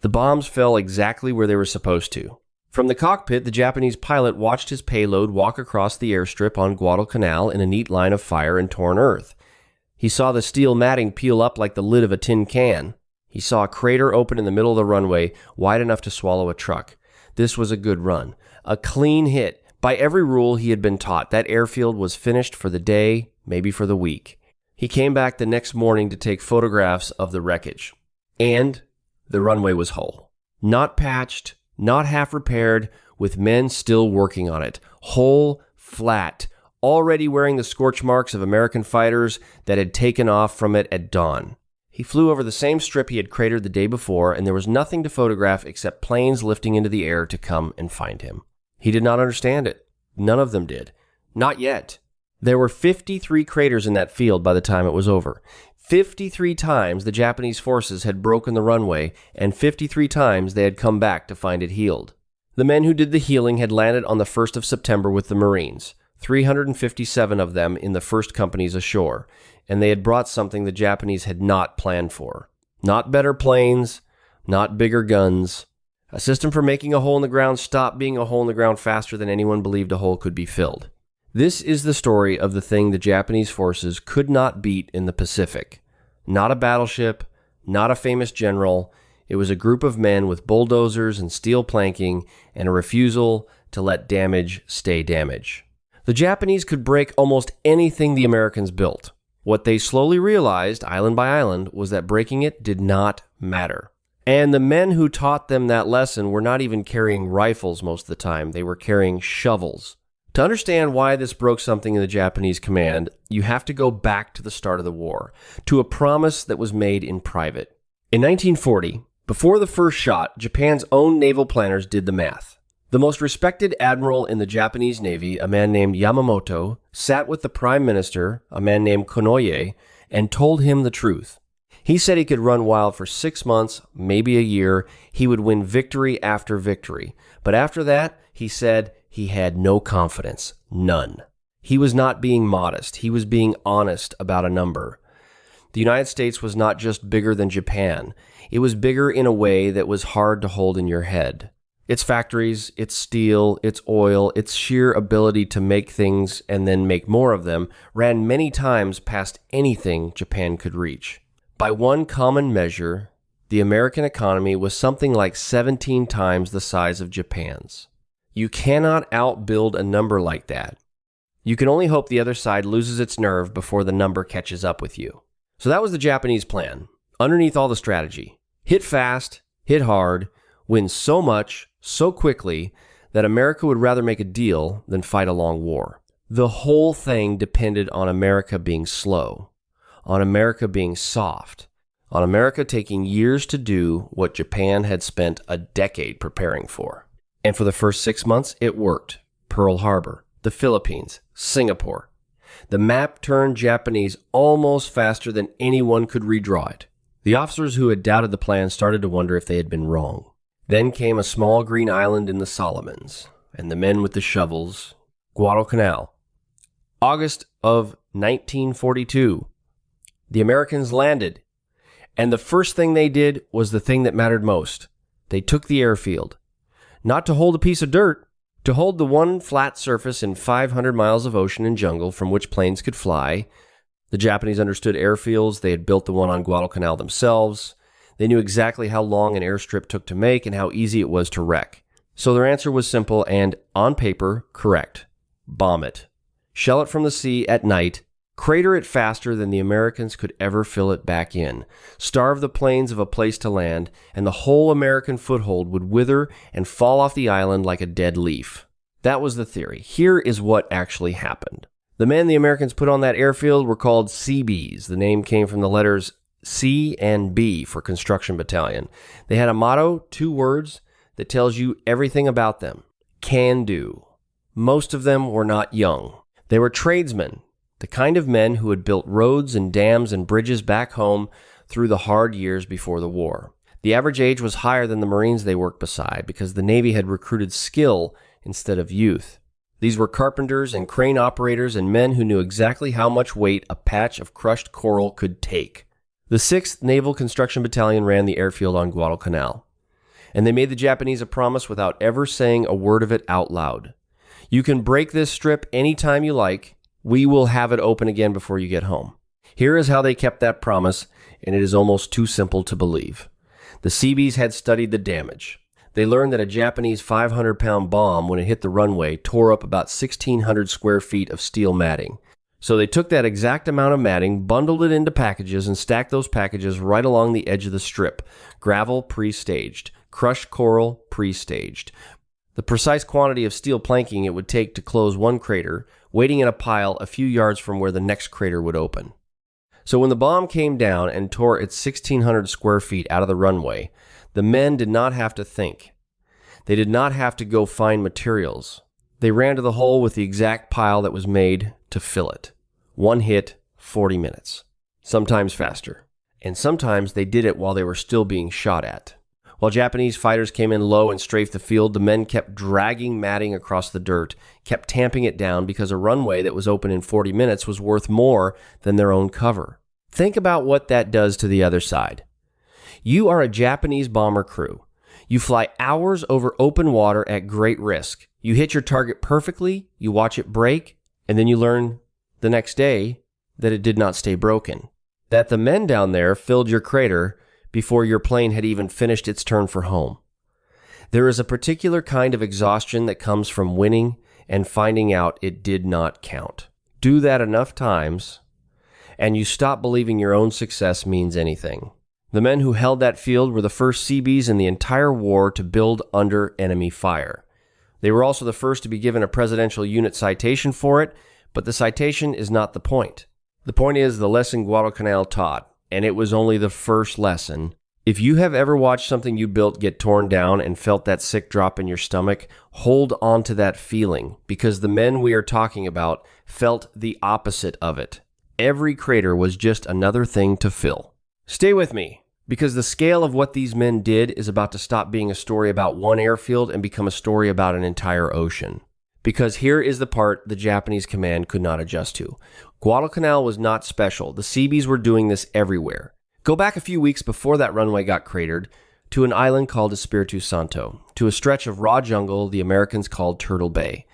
The bombs fell exactly where they were supposed to. From the cockpit, the Japanese pilot watched his payload walk across the airstrip on Guadalcanal in a neat line of fire and torn earth. He saw the steel matting peel up like the lid of a tin can. He saw a crater open in the middle of the runway, wide enough to swallow a truck. This was a good run. A clean hit. By every rule he had been taught, that airfield was finished for the day, maybe for the week. He came back the next morning to take photographs of the wreckage. And the runway was whole. Not patched, not half repaired, with men still working on it. Whole, flat, already wearing the scorch marks of American fighters that had taken off from it at dawn. He flew over the same strip he had cratered the day before, and there was nothing to photograph except planes lifting into the air to come and find him. He did not understand it. None of them did. Not yet. There were 53 craters in that field by the time it was over. 53 times the Japanese forces had broken the runway, and 53 times they had come back to find it healed. The men who did the healing had landed on the 1st of September with the Marines, 357 of them in the first companies ashore, and they had brought something the Japanese had not planned for. Not better planes, not bigger guns. A system for making a hole in the ground stop being a hole in the ground faster than anyone believed a hole could be filled. This is the story of the thing the Japanese forces could not beat in the Pacific. Not a battleship, not a famous general. It was a group of men with bulldozers and steel planking and a refusal to let damage stay damage. The Japanese could break almost anything the Americans built. What they slowly realized, island by island, was that breaking it did not matter. And the men who taught them that lesson were not even carrying rifles most of the time. They were carrying shovels. To understand why this broke something in the Japanese command, you have to go back to the start of the war, to a promise that was made in private. In 1940, before the first shot, Japan's own naval planners did the math. The most respected admiral in the Japanese Navy, a man named Yamamoto, sat with the prime minister, a man named Konoye, and told him the truth. He said he could run wild for 6 months, maybe a year. He would win victory after victory. But after that, he said he had no confidence. None. He was not being modest. He was being honest about a number. The United States was not just bigger than Japan. It was bigger in a way that was hard to hold in your head. Its factories, its steel, its oil, its sheer ability to make things and then make more of them ran many times past anything Japan could reach. By one common measure, the American economy was something like 17 times the size of Japan's. You cannot outbuild a number like that. You can only hope the other side loses its nerve before the number catches up with you. So that was the Japanese plan, underneath all the strategy. Hit fast, hit hard, win so much, so quickly, that America would rather make a deal than fight a long war. The whole thing depended on America being slow, on America being soft, on America taking years to do what Japan had spent a decade preparing for. And for the first 6 months, it worked. Pearl Harbor, the Philippines, Singapore. The map turned Japanese almost faster than anyone could redraw it. The officers who had doubted the plan started to wonder if they had been wrong. Then came a small green island in the Solomons, and the men with the shovels, Guadalcanal. August of 1942. The Americans landed, and the first thing they did was the thing that mattered most. They took the airfield. Not to hold a piece of dirt, to hold the one flat surface in 500 miles of ocean and jungle from which planes could fly. The Japanese understood airfields. They had built the one on Guadalcanal themselves. They knew exactly how long an airstrip took to make and how easy it was to wreck. So their answer was simple and, on paper, correct. Bomb it. Shell it from the sea at night. Crater it faster than the Americans could ever fill it back in. Starve the planes of a place to land, and the whole American foothold would wither and fall off the island like a dead leaf. That was the theory. Here is what actually happened. The men the Americans put on that airfield were called Seabees. The name came from the letters C and B for construction battalion. They had a motto, 2 words, that tells you everything about them. Can do. Most of them were not young. They were tradesmen, the kind of men who had built roads and dams and bridges back home through the hard years before the war. The average age was higher than the Marines they worked beside because the Navy had recruited skill instead of youth. These were carpenters and crane operators and men who knew exactly how much weight a patch of crushed coral could take. The 6th Naval Construction Battalion ran the airfield on Guadalcanal. and they made the Japanese a promise without ever saying a word of it out loud. You can break this strip anytime you like. We will have it open again before you get home. Here is how they kept that promise, and it is almost too simple to believe. The Seabees had studied the damage. They learned that a Japanese 500-pound bomb, when it hit the runway, tore up about 1,600 square feet of steel matting. So they took that exact amount of matting, bundled it into packages, and stacked those packages right along the edge of the strip. Gravel pre-staged. Crushed coral pre-staged. The precise quantity of steel planking it would take to close one crater, waiting in a pile a few yards from where the next crater would open. So when the bomb came down and tore its 1,600 square feet out of the runway, the men did not have to think. They did not have to go find materials. They ran to the hole with the exact pile that was made to fill it. One hit, 40 minutes. Sometimes faster. And sometimes they did it while they were still being shot at. While Japanese fighters came in low and strafed the field, the men kept dragging matting across the dirt, kept tamping it down because a runway that was open in 40 minutes was worth more than their own cover. Think about what that does to the other side. You are a Japanese bomber crew. You fly hours over open water at great risk. You hit your target perfectly, you watch it break, and then you learn the next day that it did not stay broken. That the men down there filled your crater before your plane had even finished its turn for home. There is a particular kind of exhaustion that comes from winning and finding out it did not count. Do that enough times, and you stop believing your own success means anything. The men who held that field were the first Seabees in the entire war to build under enemy fire. They were also the first to be given a presidential unit citation for it, but the citation is not the point. The point is the lesson Guadalcanal taught, and it was only the first lesson. If you have ever watched something you built get torn down and felt that sick drop in your stomach, hold on to that feeling, because the men we are talking about felt the opposite of it. Every crater was just another thing to fill. Stay with me, because the scale of what these men did is about to stop being a story about one airfield and become a story about an entire ocean. Because here is the part the Japanese command could not adjust to. Guadalcanal was not special. The Seabees were doing this everywhere. Go back a few weeks before that runway got cratered to an island called Espiritu Santo, to a stretch of raw jungle the Americans called Turtle Bay.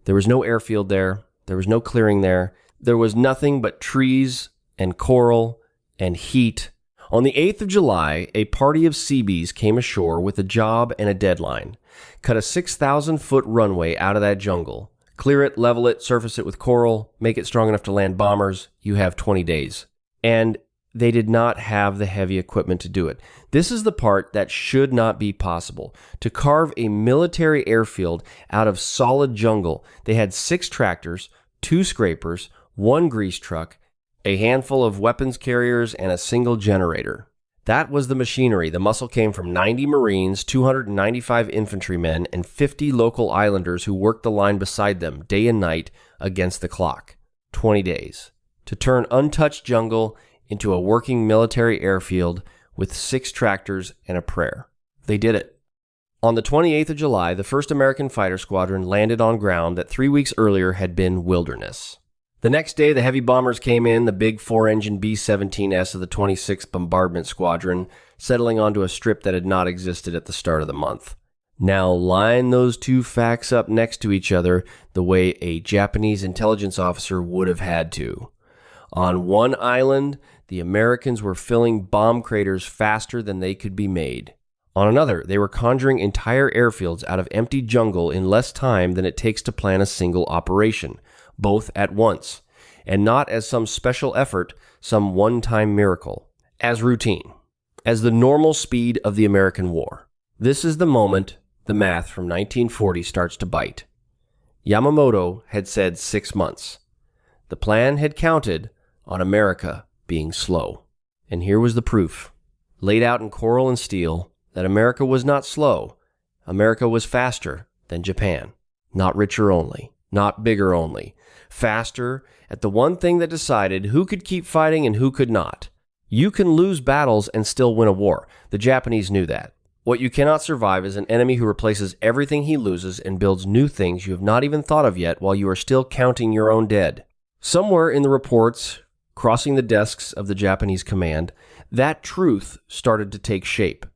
There was no airfield there. There was no clearing there. There was nothing but trees and coral and heat. On the 8th of July, a party of Seabees came ashore with a job and a deadline. Cut a 6,000-foot runway out of that jungle. Clear it, level it, surface it with coral, make it strong enough to land bombers. You have 20 days. And they did not have the heavy equipment to do it. This is the part that should not be possible. To carve a military airfield out of solid jungle, they had 6 tractors, 2 scrapers, 1 grease truck, a handful of weapons carriers, and a single generator. That was the machinery. The muscle came from 90 Marines, 295 infantrymen, and 50 local islanders who worked the line beside them day and night against the clock. 20 days. To turn untouched jungle into a working military airfield with 6 tractors and a prayer. They did it. On the 28th of July, the 1st American Fighter Squadron landed on ground that 3 weeks earlier had been wilderness. The next day, the heavy bombers came in, the big 4-engine B-17S of the 26th Bombardment Squadron, settling onto a strip that had not existed at the start of the month. Now line those two facts up next to each other the way a Japanese intelligence officer would have had to. On one island, the Americans were filling bomb craters faster than they could be made. On another, they were conjuring entire airfields out of empty jungle in less time than it takes to plan a single operation, both at once, and not as some special effort, some one-time miracle, as routine, as the normal speed of the American war. This is the moment the math from 1940 starts to bite. Yamamoto had said 6 months. The plan had counted on America being slow. And here was the proof, laid out in coral and steel, that America was not slow. America was faster than Japan. Not richer only, not bigger only. Faster at the one thing that decided who could keep fighting and who could not. You can lose battles and still win a war. The Japanese knew that. What you cannot survive is an enemy who replaces everything he loses and builds new things you have not even thought of yet while you are still counting your own dead. Somewhere in the reports, crossing the desks of the Japanese command, that truth started to take shape.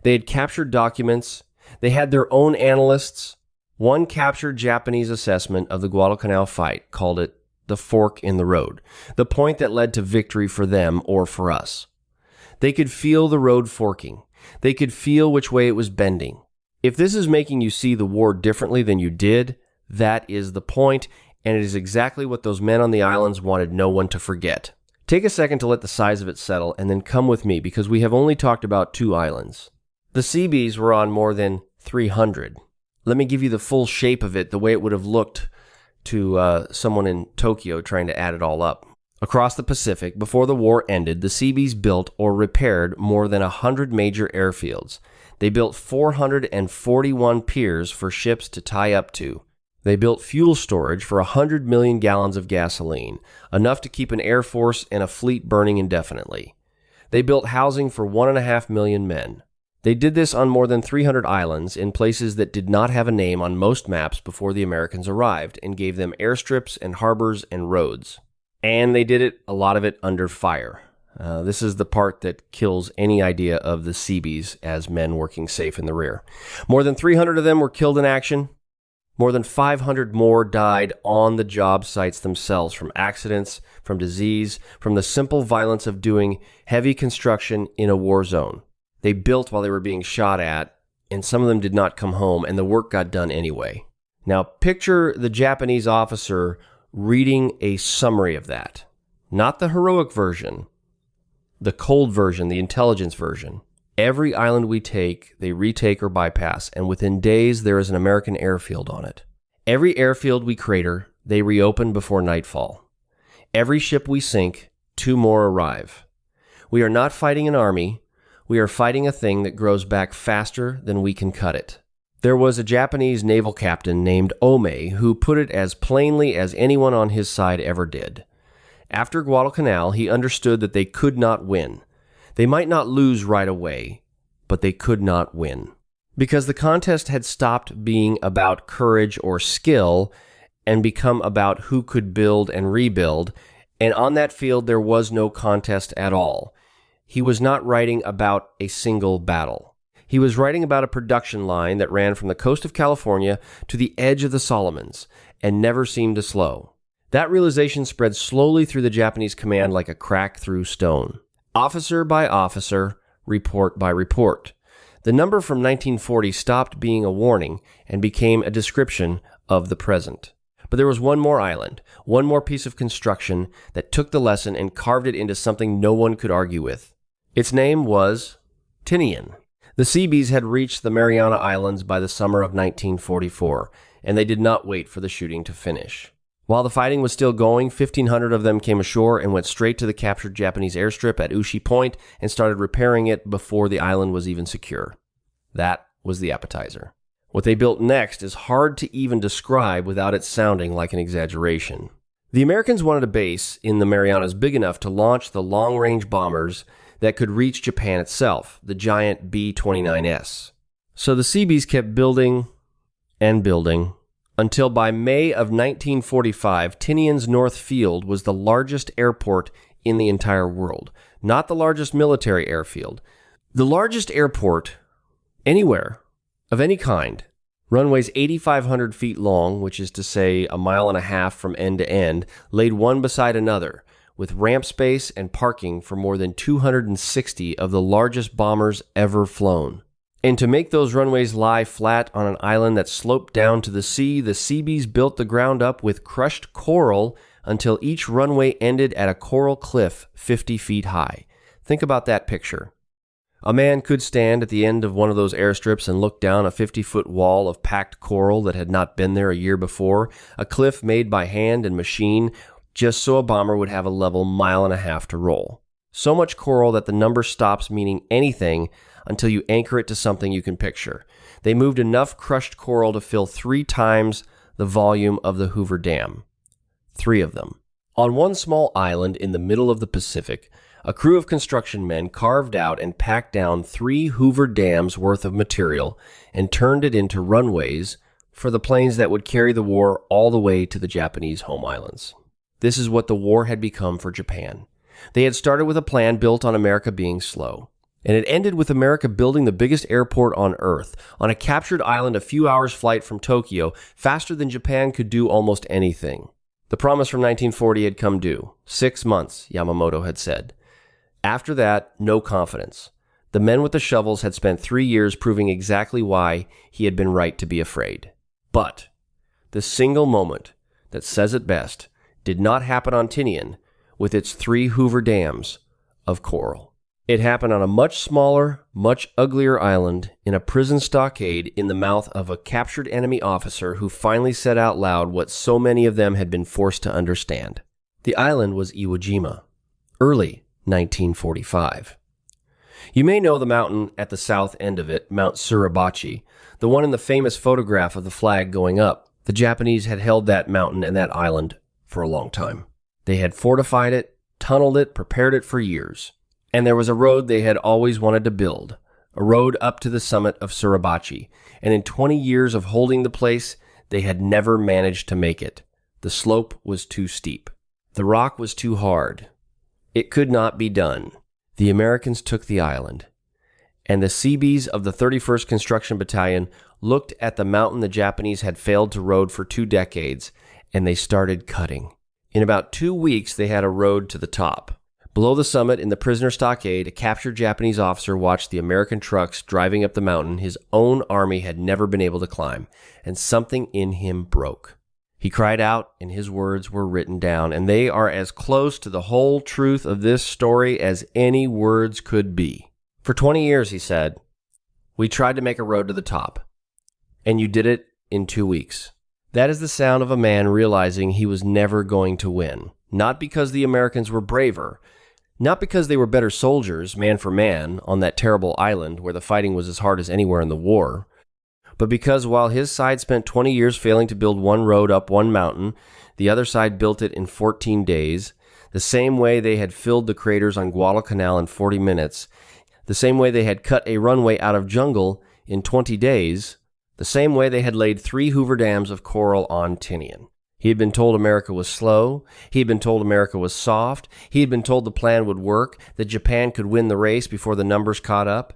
They had captured documents. They had their own analysts. One captured Japanese assessment of the Guadalcanal fight called it the fork in the road, the point that led to victory for them or for us. They could feel the road forking. They could feel which way it was bending. If this is making you see the war differently than you did, that is the point, and it is exactly what those men on the islands wanted no one to forget. Take a second to let the size of it settle, and then come with me, because we have only talked about 2 islands. The Seabees were on more than 300. Let me give you the full shape of it, the way it would have looked to someone in Tokyo trying to add it all up. Across the Pacific, before the war ended, the Seabees built or repaired more than 100 major airfields. They built 441 piers for ships to tie up to. They built fuel storage for 100 million gallons of gasoline, enough to keep an air force and a fleet burning indefinitely. They built housing for 1.5 million men. They did this on more than 300 islands in places that did not have a name on most maps before the Americans arrived, and gave them airstrips and harbors and roads. And they did it, a lot of it, under fire. This is the part that kills any idea of the Seabees as men working safe in the rear. More than 300 of them were killed in action. More than 500 more died on the job sites themselves, from accidents, from disease, from the simple violence of doing heavy construction in a war zone. They built while they were being shot at, and some of them did not come home, and the work got done anyway. Now, picture the Japanese officer reading a summary of that. Not the heroic version, the cold version, the intelligence version. Every island we take, they retake or bypass, and within days there is an American airfield on it. Every airfield we crater, they reopen before nightfall. Every ship we sink, 2 more arrive. We are not fighting an army. We are fighting a thing that grows back faster than we can cut it. There was a Japanese naval captain named Ome who put it as plainly as anyone on his side ever did. After Guadalcanal, he understood that they could not win. They might not lose right away, but they could not win. Because the contest had stopped being about courage or skill and become about who could build and rebuild, and on that field there was no contest at all. He was not writing about a single battle. He was writing about a production line that ran from the coast of California to the edge of the Solomons and never seemed to slow. That realization spread slowly through the Japanese command like a crack through stone. Officer by officer, report by report. The number from 1940 stopped being a warning and became a description of the present. But there was one more island, one more piece of construction that took the lesson and carved it into something no one could argue with. Its name was Tinian. The Seabees had reached the Mariana Islands by the summer of 1944, and they did not wait for the shooting to finish. While the fighting was still going, 1,500 of them came ashore and went straight to the captured Japanese airstrip at Ushi Point and started repairing it before the island was even secure. That was the appetizer. What they built next is hard to even describe without it sounding like an exaggeration. The Americans wanted a base in the Marianas big enough to launch the long-range bombers that could reach Japan itself, the giant B-29S. So the Seabees kept building and building, until by May of 1945, Tinian's North Field was the largest airport in the entire world. Not the largest military airfield. The largest airport anywhere, of any kind. Runways 8,500 feet long, which is to say 1.5 miles from end to end, laid one beside another, with ramp space and parking for more than 260 of the largest bombers ever flown. And to make those runways lie flat on an island that sloped down to the sea, the Seabees built the ground up with crushed coral until each runway ended at a coral cliff 50 feet high. Think about that picture. A man could stand at the end of one of those airstrips and look down a 50-foot wall of packed coral that had not been there a year before, a cliff made by hand and machine, just so a bomber would have a level 1.5 miles to roll. So much coral that the number stops meaning anything until you anchor it to something you can picture. They moved enough crushed coral to fill 3 times the volume of the Hoover Dam. 3 of them. On one small island in the middle of the Pacific, a crew of construction men carved out and packed down 3 Hoover Dams worth of material and turned it into runways for the planes that would carry the war all the way to the Japanese home islands. This is what the war had become for Japan. They had started with a plan built on America being slow. And it ended with America building the biggest airport on Earth, on a captured island a few hours' flight from Tokyo, faster than Japan could do almost anything. The promise from 1940 had come due. 6 months, Yamamoto had said. After that, no confidence. The men with the shovels had spent 3 years proving exactly why he had been right to be afraid. But the single moment that says it best did not happen on Tinian with its 3 Hoover Dams of coral. It happened on a much smaller, much uglier island in a prison stockade in the mouth of a captured enemy officer who finally said out loud what so many of them had been forced to understand. The island was Iwo Jima, early 1945. You may know the mountain at the south end of it, Mount Suribachi, the one in the famous photograph of the flag going up. The Japanese had held that mountain and that island for a long time. They had fortified it, tunneled it, prepared it for years. And there was a road they had always wanted to build, a road up to the summit of Suribachi. And in 20 years of holding the place, they had never managed to make it. The slope was too steep. The rock was too hard. It could not be done. The Americans took the island, and the Seabees of the 31st Construction Battalion looked at the mountain the Japanese had failed to road for 2 decades, and they started cutting. In about 2 weeks, they had a road to the top. Below the summit, in the prisoner stockade, a captured Japanese officer watched the American trucks driving up the mountain his own army had never been able to climb, and something in him broke. He cried out, and his words were written down, and they are as close to the whole truth of this story as any words could be. For 20 years, he said, we tried to make a road to the top, and you did it in 2 weeks. That is the sound of a man realizing he was never going to win, not because the Americans were braver, not because they were better soldiers, man for man, on that terrible island where the fighting was as hard as anywhere in the war, but because while his side spent 20 years failing to build one road up one mountain, the other side built it in 14 days, the same way they had filled the craters on Guadalcanal in 40 minutes, the same way they had cut a runway out of jungle in 20 days, the same way they had laid 3 Hoover Dams of coral on Tinian. He had been told America was slow. He had been told America was soft. He had been told the plan would work, that Japan could win the race before the numbers caught up.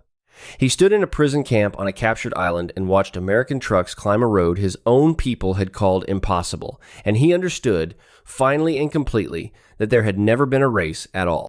He stood in a prison camp on a captured island and watched American trucks climb a road his own people had called impossible, and he understood, finally and completely, that there had never been a race at all.